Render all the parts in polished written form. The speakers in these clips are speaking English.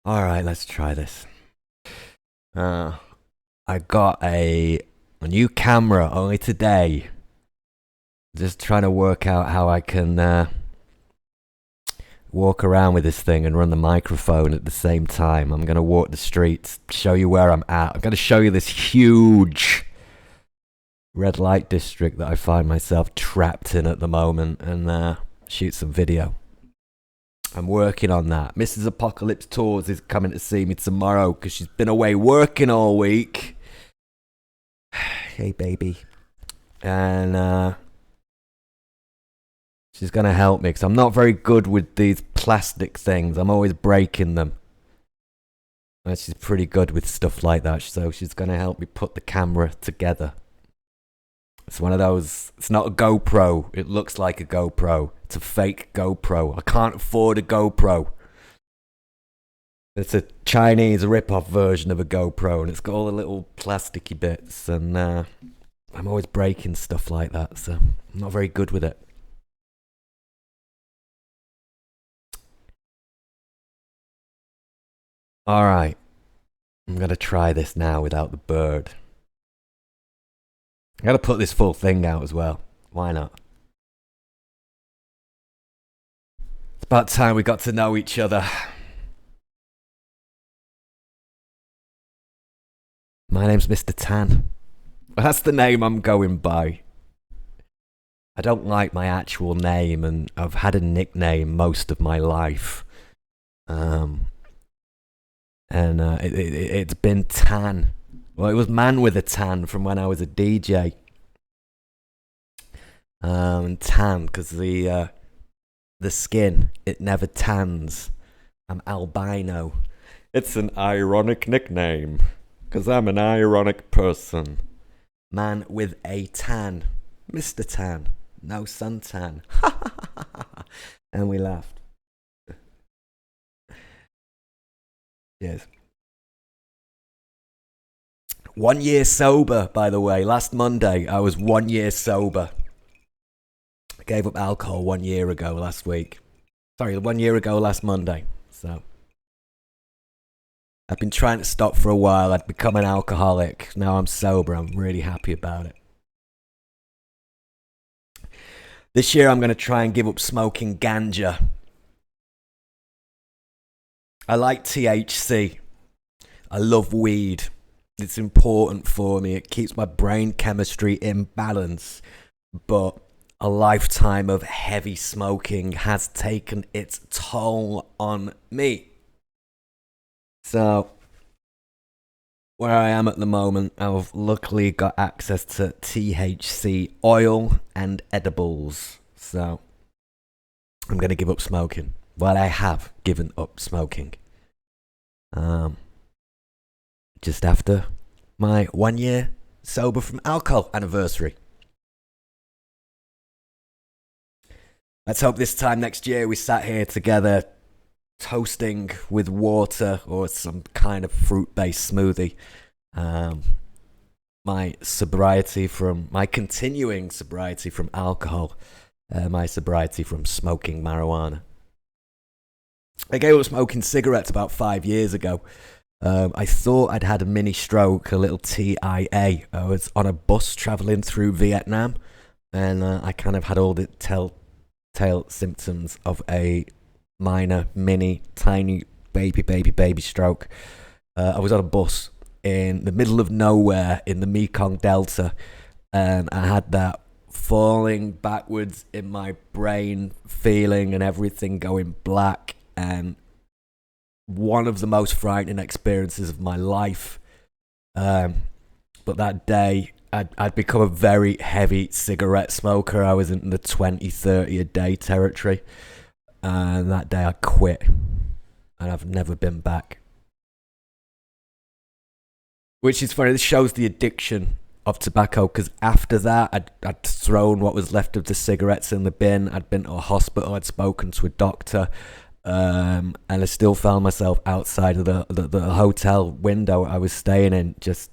Alright, let's try this. I got a new camera only today. Just trying to work out how I can walk around with this thing and run the microphone at the same time. I'm going to walk the streets, show you where I'm at. I'm going to show you this huge red light district that I find myself trapped in at the moment and shoot some video. I'm working on that. Mrs. Apocalypse Tours is coming to see me tomorrow because she's been away working all week. Hey, baby. And she's going to help me because I'm not very good with these plastic things. I'm always breaking them. And she's pretty good with stuff like that. So she's going to help me put the camera together. It's one of those, it's not a GoPro. It looks like a GoPro. It's a fake GoPro. I can't afford a GoPro. It's a Chinese rip-off version of a GoPro, and it's got all the little plasticky bits, and I'm always breaking stuff like that, so I'm not very good with it. Alright, I'm gonna try this now without the bird. I gotta put this full thing out as well. Why not? It's about time we got to know each other. My name's Mr. Tan. That's the name I'm going by. I don't like my actual name, and I've had a nickname most of my life. It's been Tan. Well, it was Man with a Tan from when I was a DJ. And tan, because the skin, it never tans. I'm albino. It's an ironic nickname, because I'm an ironic person. Man with a tan. Mr. Tan. No suntan. And we laughed. Yes. 1 year sober, by the way. Last Monday, I was 1 year sober. I gave up alcohol 1 year ago last week. Sorry, 1 year ago last Monday. So I've been trying to stop for a while. I'd become an alcoholic. Now I'm sober. I'm really happy about it. This year I'm going to try and give up smoking ganja. I like THC. I love weed. It's important for me. It keeps my brain chemistry in balance. But a lifetime of heavy smoking has taken its toll on me. So, where I am at the moment, I've luckily got access to THC oil and edibles. So, I'm going to give up smoking. Well, I have given up smoking. Just after my 1 year sober from alcohol anniversary. Let's hope this time next year we sat here together toasting with water or some kind of fruit-based smoothie. My continuing sobriety from alcohol, my sobriety from smoking marijuana. I gave up smoking cigarettes about 5 years ago. I thought I'd had a mini stroke, a little TIA. I was on a bus traveling through Vietnam, and I kind of had all the telltale symptoms of a minor, mini, tiny baby stroke. I was on a bus in the middle of nowhere in the Mekong Delta, and I had that falling backwards in my brain feeling and everything going black, and one of the most frightening experiences of my life. But that day, I'd become a very heavy cigarette smoker. I was in the 20, 30 a day territory. And that day I quit. And I've never been back. Which is funny. This shows the addiction of tobacco. Because after that, I'd thrown what was left of the cigarettes in the bin. I'd been to a hospital. I'd spoken to a doctor. And I still found myself outside of the hotel window I was staying in, just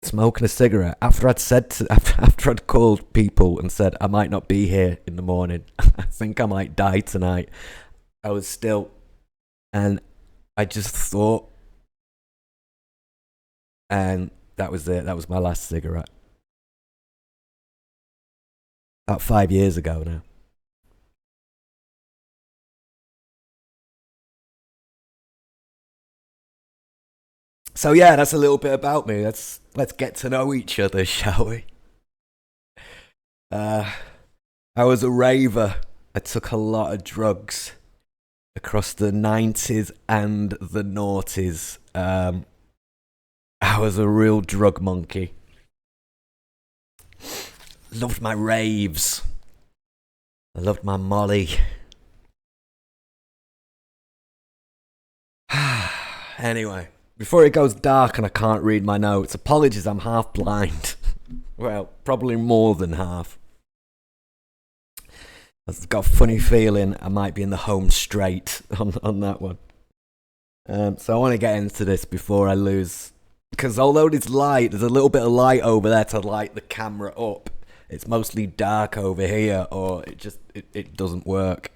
smoking a cigarette. After I'd called people and said I might not be here in the morning, I think I might die tonight, I was still, and I just thought, and that was it. That was my last cigarette. About 5 years ago now. So yeah, that's a little bit about me. Let's get to know each other, shall we? Uh, I was a raver. I took a lot of drugs across the 90s and the noughties. I was a real drug monkey. Loved my raves. I loved my Molly. Anyway, before it goes dark and I can't read my notes, apologies, I'm half blind. Well, probably more than half. I've got a funny feeling I might be in the home straight on that one. So I want to get into this before I lose. Because although it's light, there's a little bit of light over there to light the camera up. It's mostly dark over here, or it doesn't work.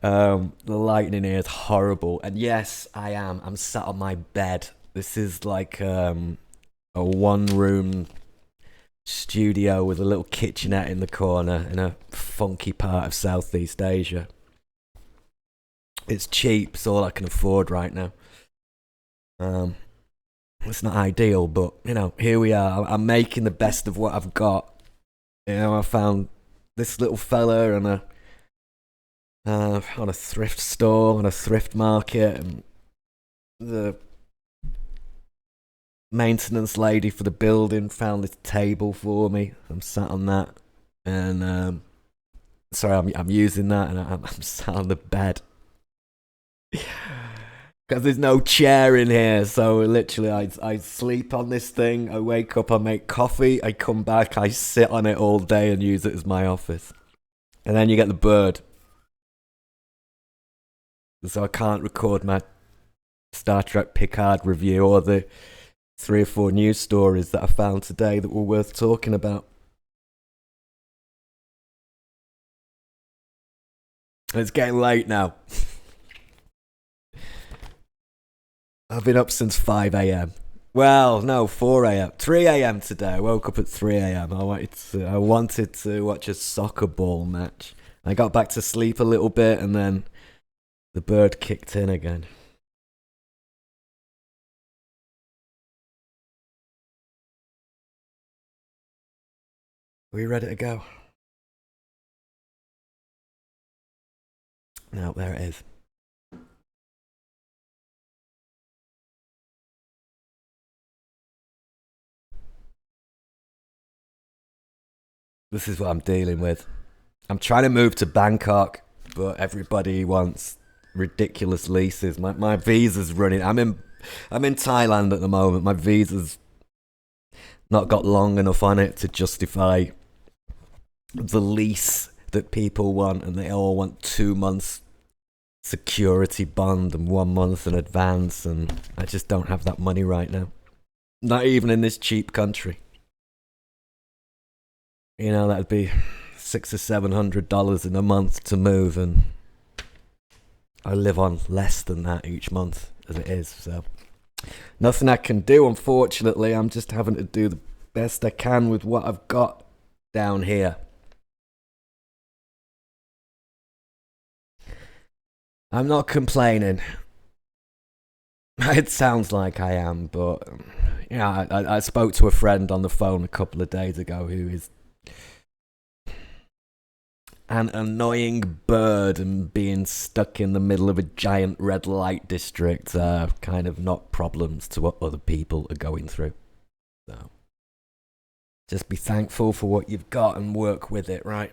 The lighting in here is horrible. And yes, I am. I'm sat on my bed. This is like a one-room studio with a little kitchenette in the corner in a funky part of Southeast Asia. It's cheap. It's all I can afford right now. It's not ideal, but you know, here we are. I'm making the best of what I've got. You know, I found this little fella on a thrift store, on a thrift market, and the maintenance lady for the building found this table for me. I'm sat on that, and sorry, I'm using that, and I'm sat on the bed because there's no chair in here. So literally, I sleep on this thing. I wake up, I make coffee, I come back, I sit on it all day and use it as my office. And then you get the bird. So I can't record my Star Trek Picard review or the 3 or 4 news stories that I found today that were worth talking about. It's getting late now. I've been up since 5 a.m. Well, no, 4 a.m. 3 a.m. today. I woke up at 3 a.m. I wanted to watch a soccer ball match. I got back to sleep a little bit and then the bird kicked in again. Are we ready to go? No, there it is. This is what I'm dealing with. I'm trying to move to Bangkok, but everybody wants ridiculous leases. My visa's running. I'm in Thailand at the moment. My visa's not got long enough on it to justify the lease that people want, and they all want 2 months security bond and 1 month in advance, and I just don't have that money right now. Not even in this cheap country. You know, that'd be $600 or $700 in a month to move, and I live on less than that each month as it is. So nothing I can do, unfortunately. I'm just having to do the best I can with what I've got down here. I'm not complaining. It sounds like I am, but yeah, I spoke to a friend on the phone a couple of days ago who is an annoying bird, and being stuck in the middle of a giant red light district are kind of not problems to what other people are going through. So just be thankful for what you've got and work with it, right?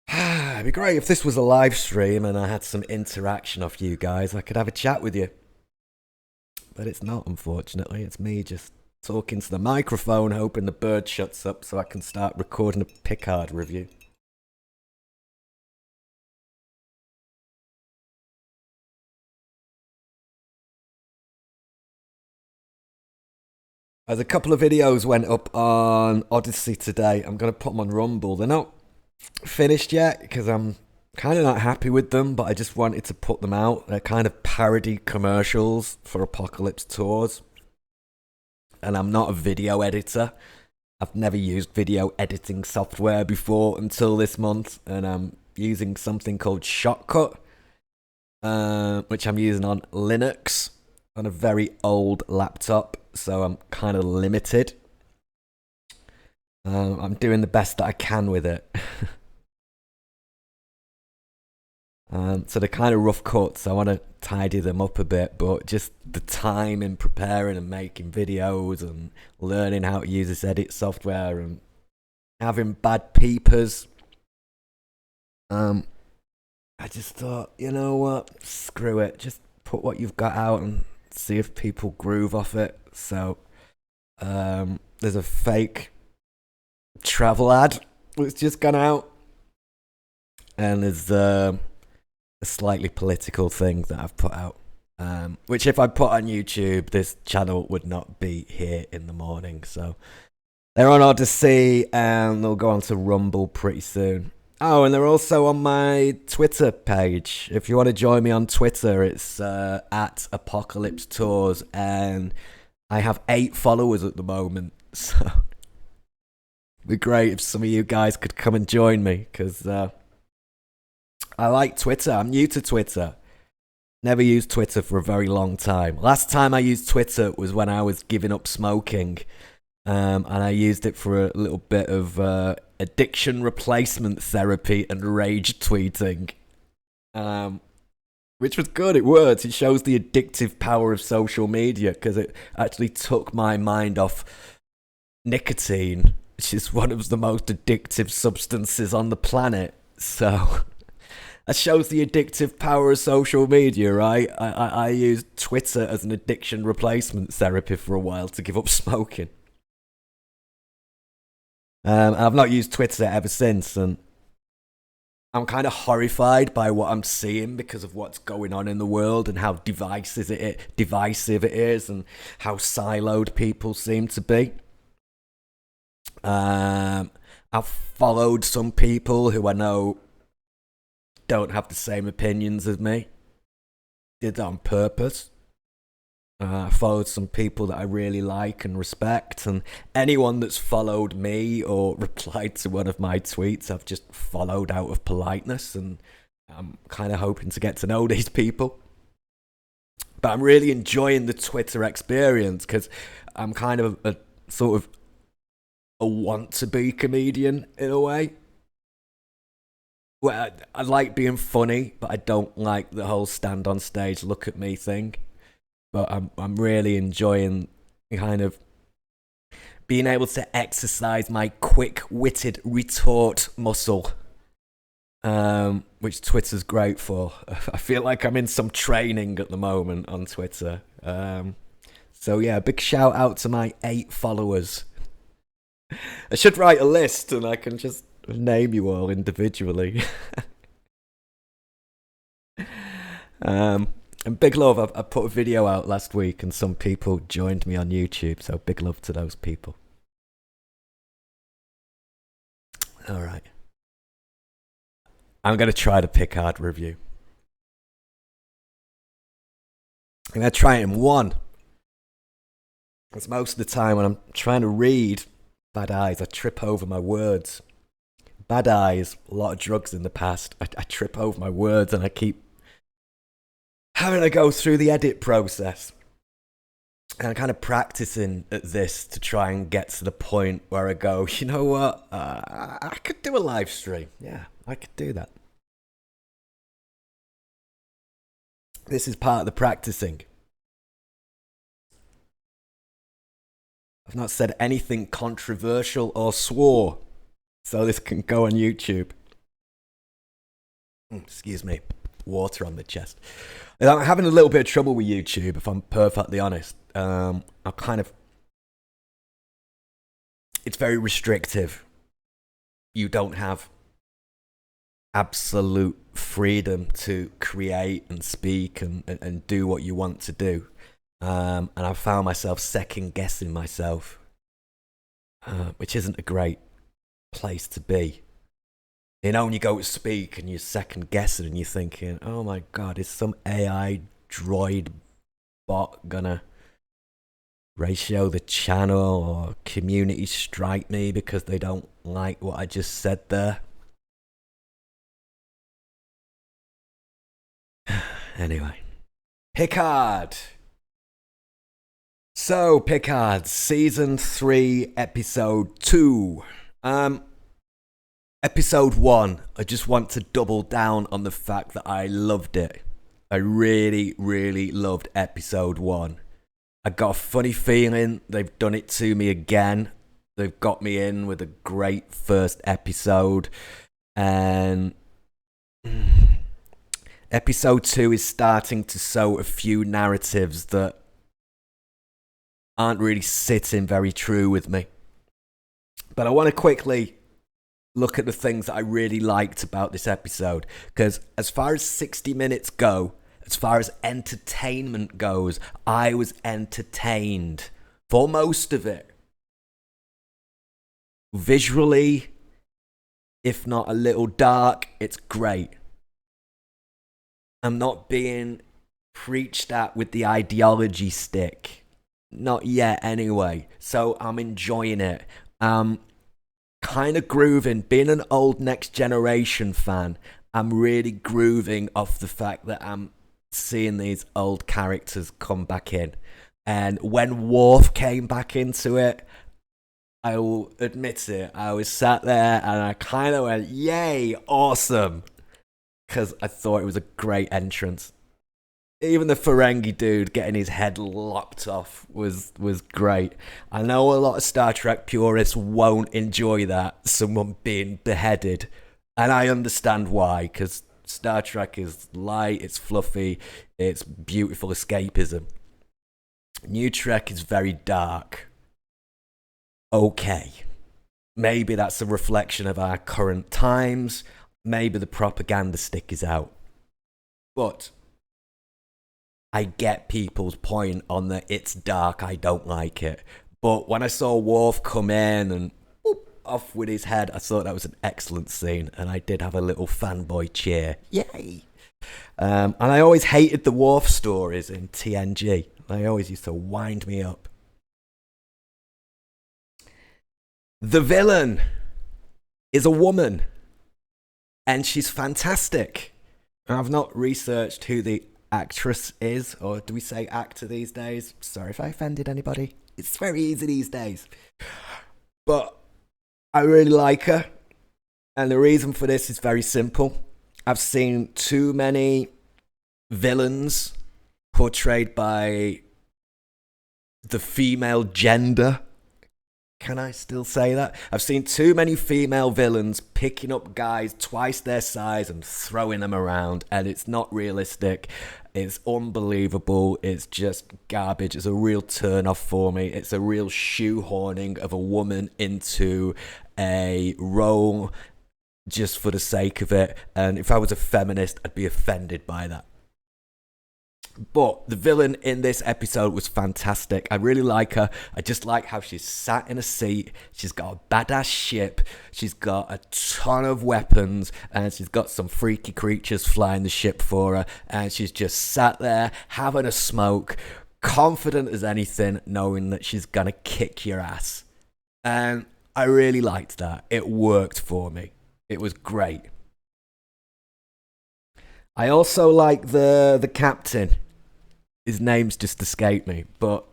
It'd be great if this was a live stream and I had some interaction off you guys. I could have a chat with you. But it's not, unfortunately. It's me just talking to the microphone, hoping the bird shuts up so I can start recording a Picard review. As a couple of videos went up on Odyssey today, I'm going to put them on Rumble. They're not finished yet because I'm kind of not happy with them, but I just wanted to put them out. They're kind of parody commercials for Apocalypse Tours, and I'm not a video editor. I've never used video editing software before until this month, and I'm using something called Shotcut, which I'm using on Linux on a very old laptop, so I'm kind of limited. I'm doing the best that I can with it. So they're kind of rough cuts. I want to tidy them up a bit, but just the time in preparing and making videos and learning how to use this edit software and having bad peepers. I just thought, you know what? Screw it. Just put what you've got out and see if people groove off it. So there's a fake travel ad that's just gone out, and there's a slightly political thing that I've put out, which if I put on YouTube, this channel would not be here in the morning. So they're on Odyssey, and they'll go on to Rumble pretty soon. Oh, and they're also on my Twitter page. If you want to join me on Twitter, it's at Apocalypse Tours, and I have 8 followers at the moment. So it'd be great if some of you guys could come and join me, because I like Twitter. I'm new to Twitter. Never used Twitter for a very long time. Last time I used Twitter was when I was giving up smoking. And I used it for a little bit of addiction replacement therapy and rage tweeting. Which was good. It worked. It shows the addictive power of social media, because it actually took my mind off nicotine, which is one of the most addictive substances on the planet. So that shows the addictive power of social media, right? I used Twitter as an addiction replacement therapy for a while to give up smoking. I've not used Twitter ever since, and I'm kind of horrified by what I'm seeing because of what's going on in the world and how divisive it is, and how siloed people seem to be. I've followed some people who I know don't have the same opinions as me. Did that on purpose. I followed some people that I really like and respect, and anyone that's followed me or replied to one of my tweets, I've just followed out of politeness, and I'm kind of hoping to get to know these people. But I'm really enjoying the Twitter experience, because I'm kind of a sort of a want-to-be comedian in a way. Well, I like being funny, but I don't like the whole stand on stage, look at me thing. But I'm really enjoying kind of being able to exercise my quick-witted retort muscle, which Twitter's great for. I feel like I'm in some training at the moment on Twitter. So yeah, big shout out to my 8 followers. I should write a list and I can just name you all individually. And big love, I put a video out last week and some people joined me on YouTube, so big love to those people. Alright. I'm going to try the Picard review. I'm going to try it in one. Because most of the time when I'm trying to read Bad Eyes, I trip over my words. Bad Eyes, a lot of drugs in the past. I trip over my words and I keep having to go through the edit process. And I'm kind of practicing at this to try and get to the point where I go, you know what, I could do a live stream. Yeah, I could do that. This is part of the practicing. I've not said anything controversial or swore, so this can go on YouTube. Excuse me, water on the chest. I'm having a little bit of trouble with YouTube, if I'm perfectly honest. I'm kind of... It's very restrictive. You don't have absolute freedom to create and speak and do what you want to do. And I found myself second-guessing myself, which isn't a great place to be. when you go to speak and you're second guessing and you're thinking, oh my God, is some AI droid bot gonna ratio the channel or community strike me because they don't like what I just said there? Anyway, Picard. So, Picard, Season 3, Episode 2. Episode 1, I just want to double down on the fact that I loved it. I really, really loved Episode 1. I got a funny feeling they've done it to me again. They've got me in with a great first episode. And Episode 2 is starting to sow a few narratives that aren't really sitting very true with me. But I want to quickly look at the things that I really liked about this episode. Because as far as 60 minutes go, as far as entertainment goes, I was entertained for most of it. Visually, if not a little dark, it's great. I'm not being preached at with the ideology stick. Not yet, anyway. So I'm enjoying it. Kind of grooving. Being an old Next Generation fan, I'm really grooving off the fact that I'm seeing these old characters come back in. And when Worf came back into it, I will admit it, I was sat there and I kind of went, yay, awesome. Because I thought it was a great entrance. Even the Ferengi dude getting his head lopped off was great. I know a lot of Star Trek purists won't enjoy that, someone being beheaded. And I understand why, because Star Trek is light, it's fluffy, it's beautiful escapism. New Trek is very dark. Okay. Maybe that's a reflection of our current times. Maybe the propaganda stick is out. But I get people's point on that it's dark, I don't like it. But when I saw Worf come in and whoop, off with his head, I thought that was an excellent scene. And I did have a little fanboy cheer. Yay! And I always hated the Worf stories in TNG. They always used to wind me up. The villain is a woman. And she's fantastic. I've not researched who the actress is, or do we say actor these days? Sorry if I offended anybody. It's very easy these days. But I really like her. And the reason for this is very simple. I've seen too many villains portrayed by the female gender. Can I still say that? I've seen too many female villains picking up guys twice their size and throwing them around, and it's not realistic. It's unbelievable. It's just garbage. It's a real turn-off for me. It's a real shoehorning of a woman into a role just for the sake of it. And if I was a feminist, I'd be offended by that. But the villain in this episode was fantastic. I really like her. I just like how she's sat in a seat. She's got a badass ship. She's got a ton of weapons. And she's got some freaky creatures flying the ship for her. And she's just sat there having a smoke, confident as anything, knowing that she's going to kick your ass. And I really liked that. It worked for me. It was great. I also like the captain. His name's just escaped me, but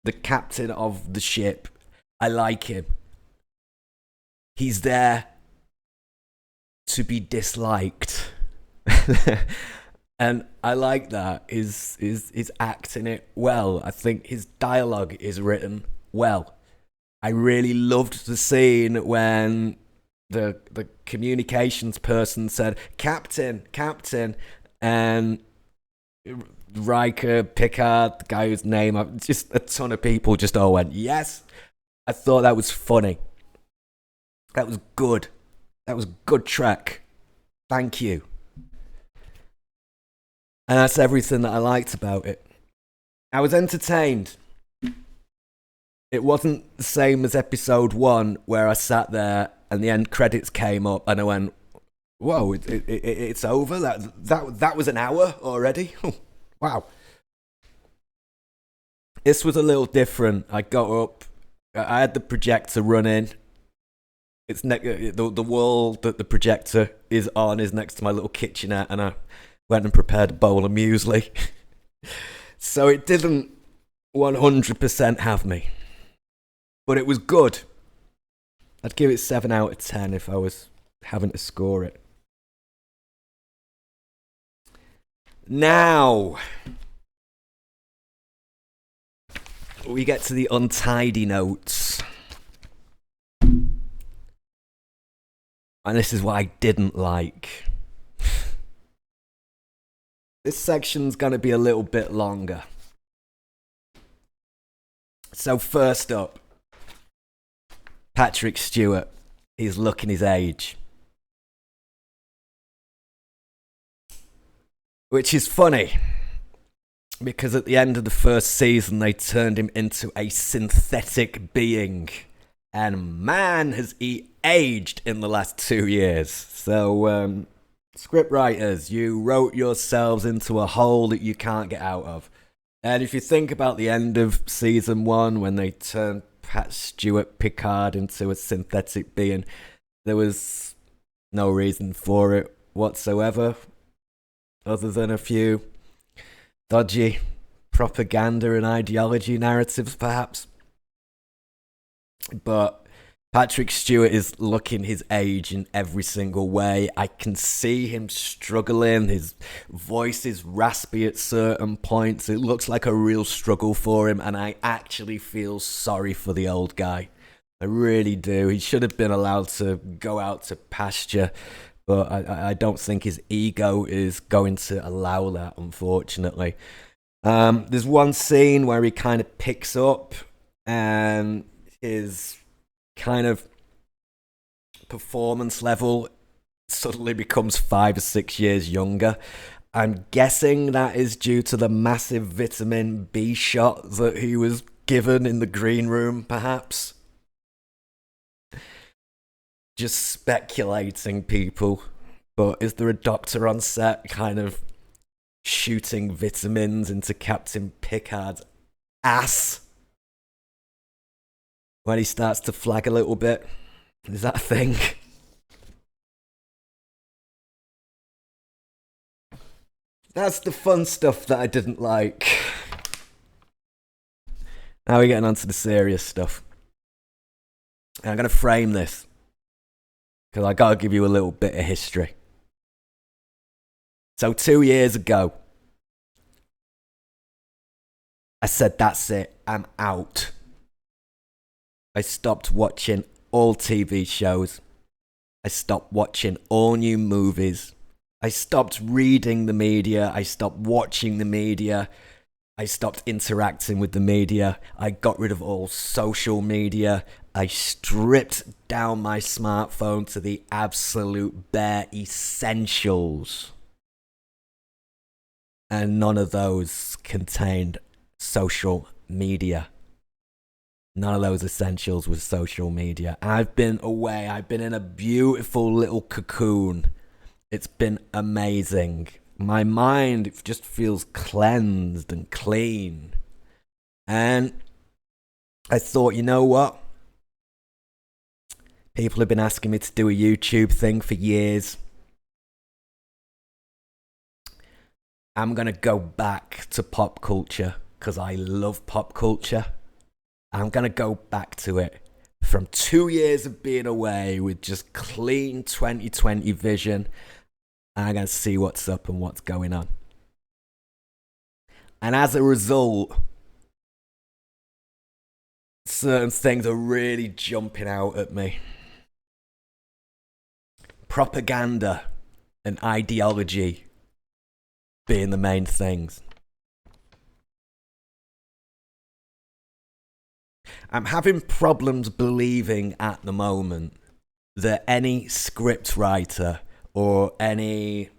the captain of the ship, I like him. He's there to be disliked. And I like that. He's acting it well. I think his dialogue is written well. I really loved the scene when the communications person said, Captain, and Riker, Picard, the guy whose name, just a ton of people just all went, yes. I thought that was funny. That was good. That was good track. Thank you. And that's everything that I liked about it. I was entertained. It wasn't the same as episode 1 where I sat there and the end credits came up and I went, Whoa, it's over. That was an hour already. Wow. This was a little different. I got up. I had the projector running. The wall that the projector is on is next to my little kitchenette, and I went and prepared a bowl of muesli. So it didn't 100% have me, but it was good. I'd give it 7 out of 10 if I was having to score it. Now we get to the untidy notes. And this is what I didn't like. This section's going to be a little bit longer. So first up, Patrick Stewart. He's looking his age. Which is funny, because at the end of the first season, they turned him into a synthetic being. And man, has he aged in the last 2 years. So, script writers, you wrote yourselves into a hole that you can't get out of. And if you think about the end of season 1, when they turned Pat Stewart Picard into a synthetic being, there was no reason for it whatsoever, other than a few dodgy propaganda and ideology narratives, perhaps. But Patrick Stewart is looking his age in every single way. I can see him struggling. His voice is raspy at certain points. It looks like a real struggle for him, and I actually feel sorry for the old guy. I really do. He should have been allowed to go out to pasture, but I don't think his ego is going to allow that, unfortunately. There's one scene where he kind of picks up and his kind of performance level suddenly becomes 5 or 6 years younger. I'm guessing that is due to the massive vitamin B shot that he was given in the green room, perhaps. Just speculating, people. But is there a doctor on set kind of shooting vitamins into Captain Picard's ass when he starts to flag a little bit? Is that a thing? That's the fun stuff that I didn't like. Now we're getting on to the serious stuff. And I'm going to frame this, because I got to give you a little bit of history. So 2 years ago, I said, that's it, I'm out. I stopped watching all TV shows. I stopped watching all new movies. I stopped reading the media. I stopped watching the media. I stopped interacting with the media. I got rid of all social media. I stripped down my smartphone to the absolute bare essentials. And none of those contained social media. None of those essentials was social media. I've been away. I've been in a beautiful little cocoon. It's been amazing. My mind just feels cleansed and clean. And I thought, you know what? People have been asking me to do a YouTube thing for years. I'm going to go back to pop culture, because I love pop culture. I'm going to go back to it from 2 years of being away with just clean 2020 vision. And I'm going to see what's up and what's going on. And as a result, certain things are really jumping out at me. Propaganda and ideology being the main things. I'm having problems believing at the moment that any script writer or any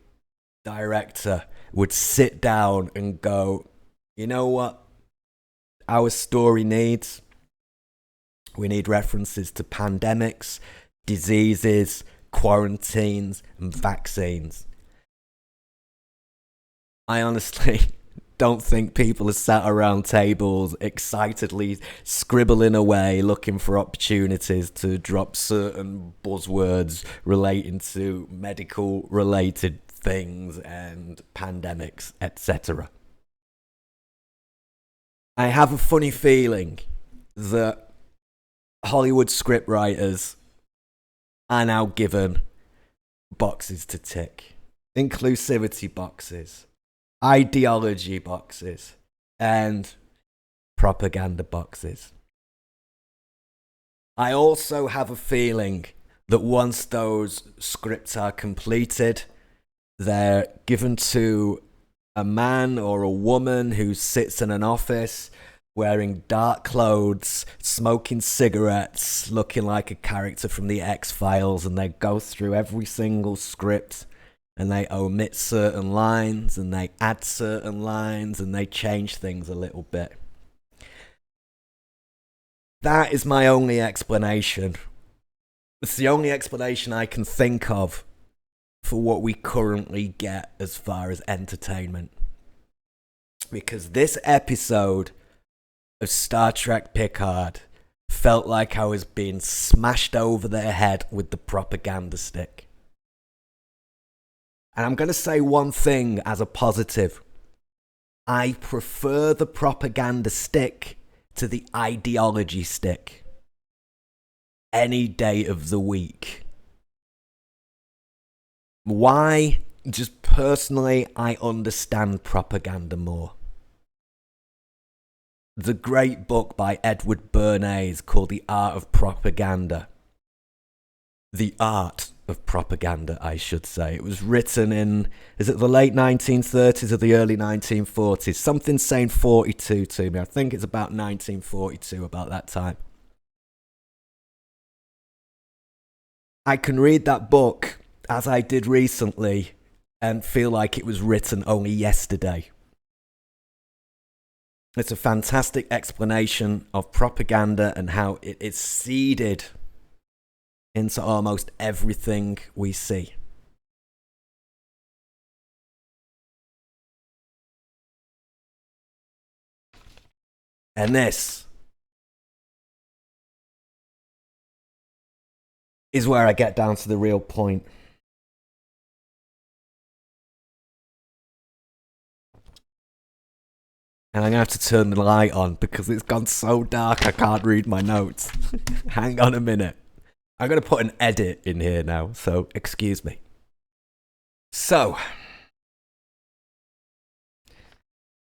director would sit down and go, you know what our story needs? We need references to pandemics, diseases, quarantines and vaccines. I honestly don't think people are sat around tables excitedly scribbling away looking for opportunities to drop certain buzzwords relating to medical related things and pandemics, etc. I have a funny feeling that Hollywood scriptwriters are now given boxes to tick. Inclusivity boxes, ideology boxes, and propaganda boxes. I also have a feeling that once those scripts are completed, they're given to a man or a woman who sits in an office wearing dark clothes, smoking cigarettes, looking like a character from the X-Files, and they go through every single script and they omit certain lines and they add certain lines and they change things a little bit. That is my only explanation. It's the only explanation I can think of for what we currently get as far as entertainment. Because this episode of Star Trek Picard felt like I was being smashed over their head with the propaganda stick. And I'm going to say one thing as a positive. I prefer the propaganda stick to the ideology stick any day of the week. Why? Just personally, I understand propaganda more. The great book by Edward Bernays called The Art of Propaganda. The Art of Propaganda, I should say. It was written in, is it the late 1930s or the early 1940s? Something saying 42 to me. I think it's about 1942, about that time. I can read that book, as I did recently, and feel like it was written only yesterday. It's a fantastic explanation of propaganda and how it is seeded into almost everything we see. And this is where I get down to the real point. And I'm going to have to turn the light on because it's gone so dark I can't read my notes. Hang on a minute. I'm going to put an edit in here now, so excuse me. So,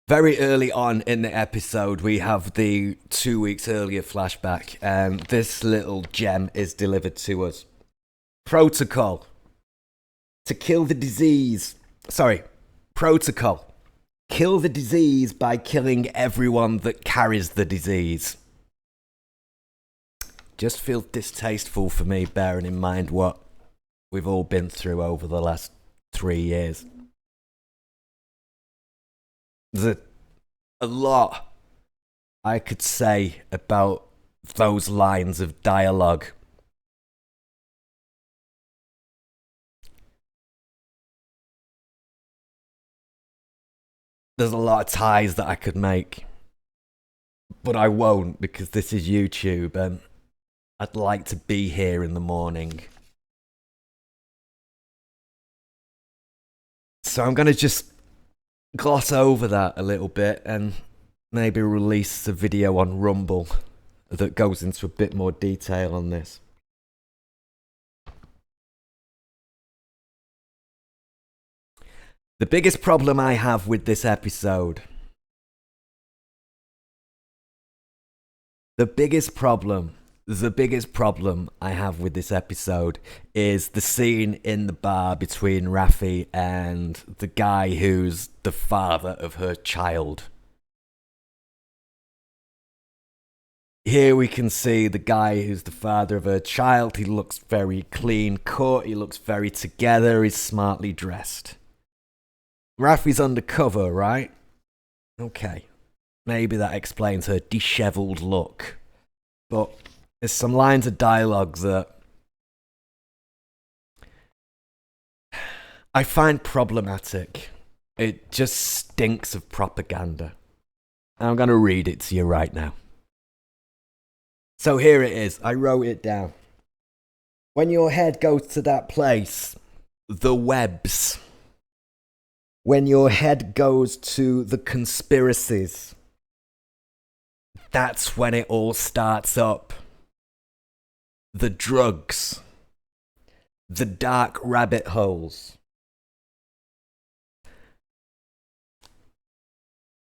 very early on in the episode, we have the 2 weeks earlier flashback, and this little gem is delivered to us. Protocol. To kill the disease. Protocol. Kill the disease by killing everyone that carries the disease. Just feels distasteful for me, bearing in mind what we've all been through over the last 3 years. There's a lot I could say about those lines of dialogue. There's a lot of ties that I could make, but I won't because this is YouTube and I'd like to be here in the morning. So I'm going to just gloss over that a little bit and maybe release a video on Rumble that goes into a bit more detail on this. The biggest problem I have with this episode, the biggest problem I have with this episode is the scene in the bar between Raffi and the guy who's the father of her child. Here we can see the guy who's the father of her child. He looks very clean cut, he looks very together, he's smartly dressed. Raffi's undercover, right? Okay. Maybe that explains her disheveled look. But there's some lines of dialogue that I find problematic. It just stinks of propaganda. I'm going to read it to you right now. So here it is. I wrote it down. When your head goes to that place, the webs. When your head goes to the conspiracies, that's when it all starts up. The drugs. The dark rabbit holes.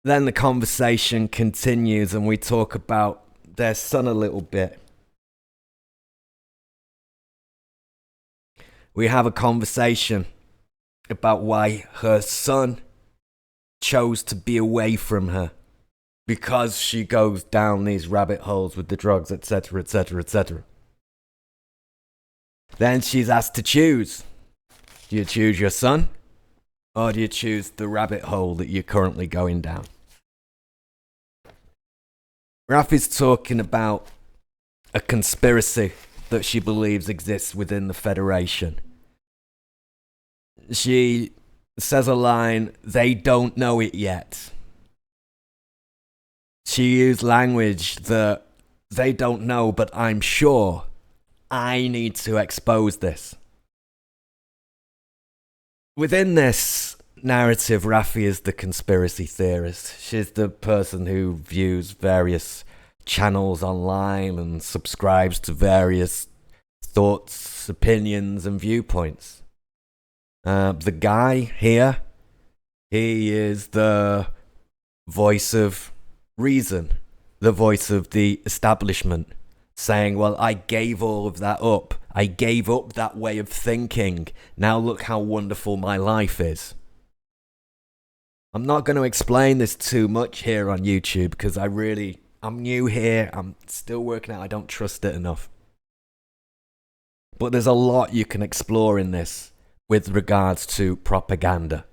Then the conversation continues and we talk about their son a little bit. We have a conversation about why her son chose to be away from her because she goes down these rabbit holes with the drugs, etc., etc., etc. Then she's asked to choose. Do you choose your son or do you choose the rabbit hole that you're currently going down? Rafi's talking about a conspiracy that she believes exists within the Federation. She says a line, they don't know it yet. She used language that they don't know, but I'm sure I need to expose this. Within this narrative, Rafi is the conspiracy theorist. She's the person who views various channels online and subscribes to various thoughts, opinions, and viewpoints. The guy here, he is the voice of reason, the voice of the establishment, saying, well, I gave all of that up. I gave up that way of thinking. Now look how wonderful my life is. I'm not going to explain this too much here on YouTube because I'm new here. I'm still working out. I don't trust it enough. But there's a lot you can explore in this with regards to propaganda.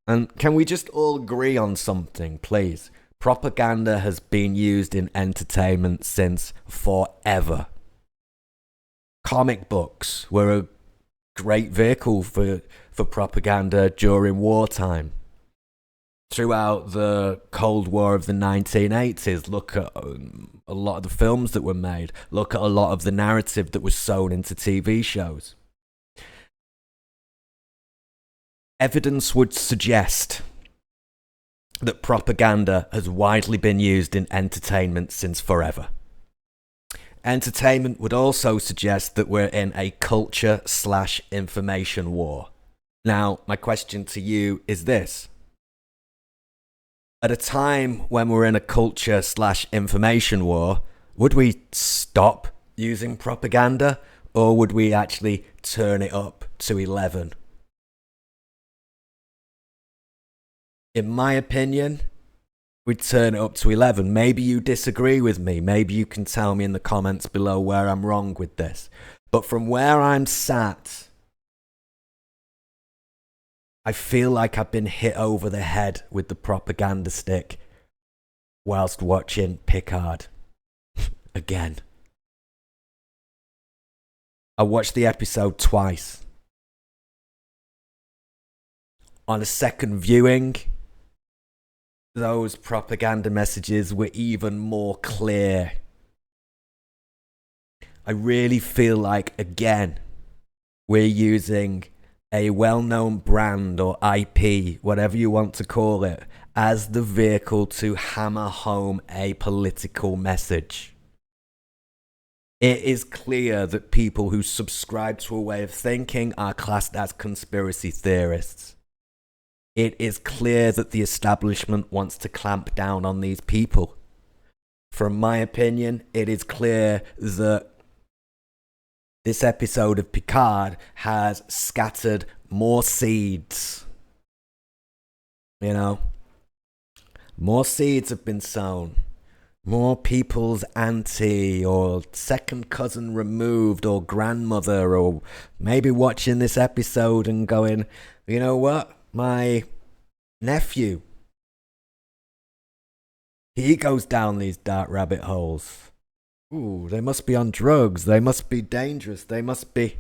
And can we just all agree on something, please? Propaganda has been used in entertainment since forever. Comic books were a great vehicle for propaganda during wartime. Throughout the Cold War of the 1980s, look at a lot of the films that were made. Look at a lot of the narrative that was sewn into TV shows. Evidence would suggest that propaganda has widely been used in entertainment since forever. Entertainment would also suggest that we're in a culture/information war. Now, my question to you is this. At a time when we're in a culture/information war, would we stop using propaganda or would we actually turn it up to 11? In my opinion, we'd turn it up to 11. Maybe you disagree with me. Maybe you can tell me in the comments below where I'm wrong with this. But from where I'm sat, I feel like I've been hit over the head with the propaganda stick whilst watching Picard again. I watched the episode twice. On a second viewing, those propaganda messages were even more clear. I really feel like, again, we're using a well-known brand or IP, whatever you want to call it, as the vehicle to hammer home a political message. It is clear that people who subscribe to a way of thinking are classed as conspiracy theorists. It is clear that the establishment wants to clamp down on these people. From my opinion, it is clear that this episode of Picard has scattered more seeds. You know, more seeds have been sown. More people's auntie or second cousin removed or grandmother or maybe watching this episode and going, you know what? My nephew, he goes down these dark rabbit holes. Ooh, they must be on drugs. They must be dangerous. They must be...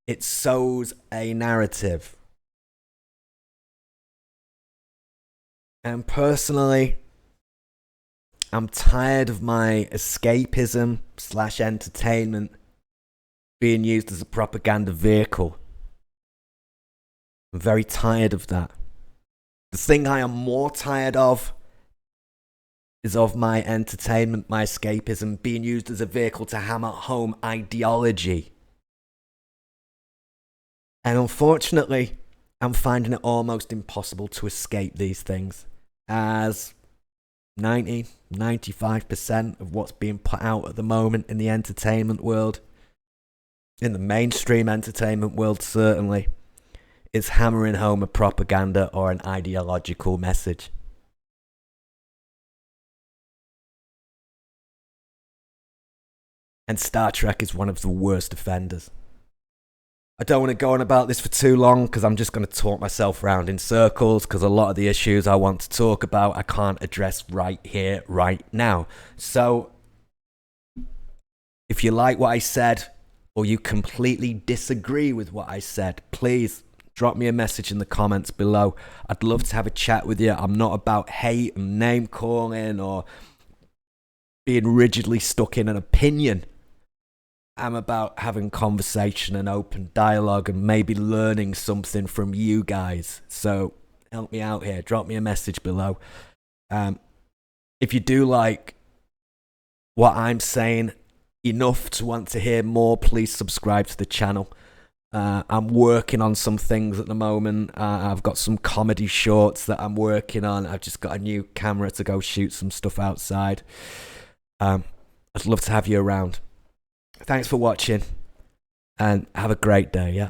It sows a narrative. And personally, I'm tired of my escapism / entertainment being used as a propaganda vehicle. I'm very tired of that. The thing I am more tired of is of my entertainment, my escapism being used as a vehicle to hammer home ideology. And unfortunately, I'm finding it almost impossible to escape these things, as 95% of what's being put out at the moment in the entertainment world, in the mainstream entertainment world certainly, is hammering home a propaganda or an ideological message. And Star Trek is one of the worst offenders. I don't want to go on about this for too long because I'm just going to talk myself around in circles, because a lot of the issues I want to talk about I can't address right here, right now. So, if you like what I said or you completely disagree with what I said, please drop me a message in the comments below. I'd love to have a chat with you. I'm not about hate and name calling or being rigidly stuck in an opinion. I'm about having conversation and open dialogue and maybe learning something from you guys. So help me out here. Drop me a message below. If you do like what I'm saying enough to want to hear more, please subscribe to the channel. I'm working on some things at the moment. I've got some comedy shorts that I'm working on. I've just got a new camera to go shoot some stuff outside. I'd love to have you around. Thanks for watching, and have a great day, yeah?